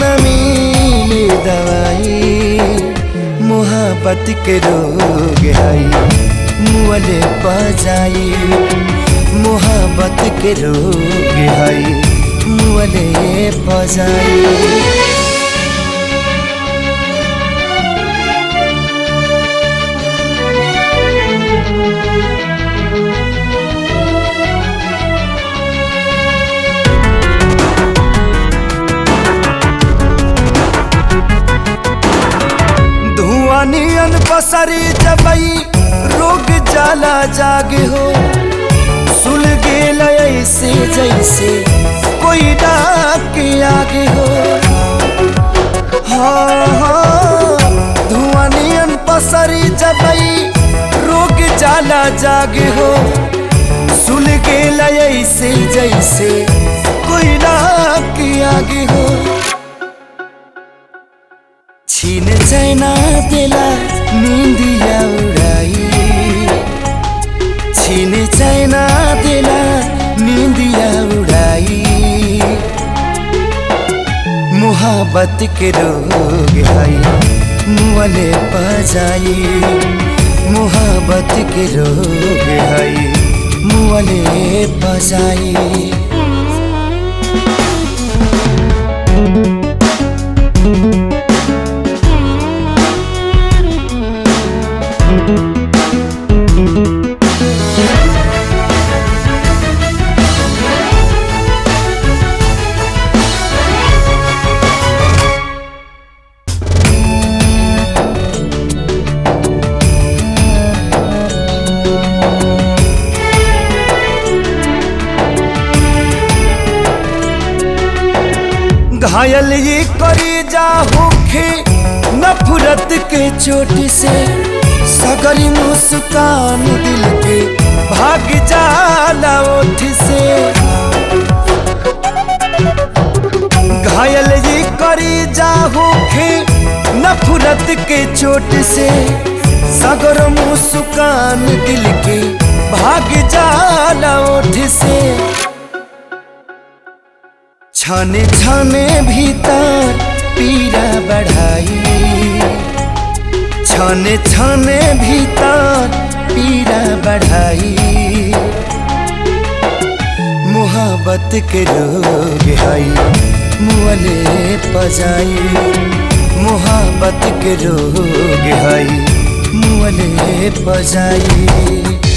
न मिले दवाई, मोहब्बत के रोग है मुअले पजाई, मोहब्बत के रोग है मुअले पजाई। नियन पसरी जबई रोग जाला जागे हो, सुल गेल ऐसे जैसे कोई डाक के आगे हो। हाँ हाँ धुआं नियन पसरी जबई रोग जाला जागे हो, सुल गेल ऐसे जैसे कोई डाक के आगे हो। छीन चैना देला नींदिया उड़ाई, छीन चैना देला नींदिया उड़ाई, मोहब्बत के रोग है मुअले पजाई, मोहब्बत के रोग है मुअले पजाई। घायल ये करी जा होखे नफरत के चोट से, सगरी मुस्कान दिल के भाग जाला ओठ से। घायल ये करी जा होखे नफरत के चोट से, सगर मुस्कान दिल के भाग जाला ओठ से। छाने छाने भीतर पीड़ा बढ़ाई, छाने छाने भीतर पीड़ा बढ़ाई, मोहब्बत के रोग है मुअले पजाई, मोहब्बत के रोग है मुअले पजाई।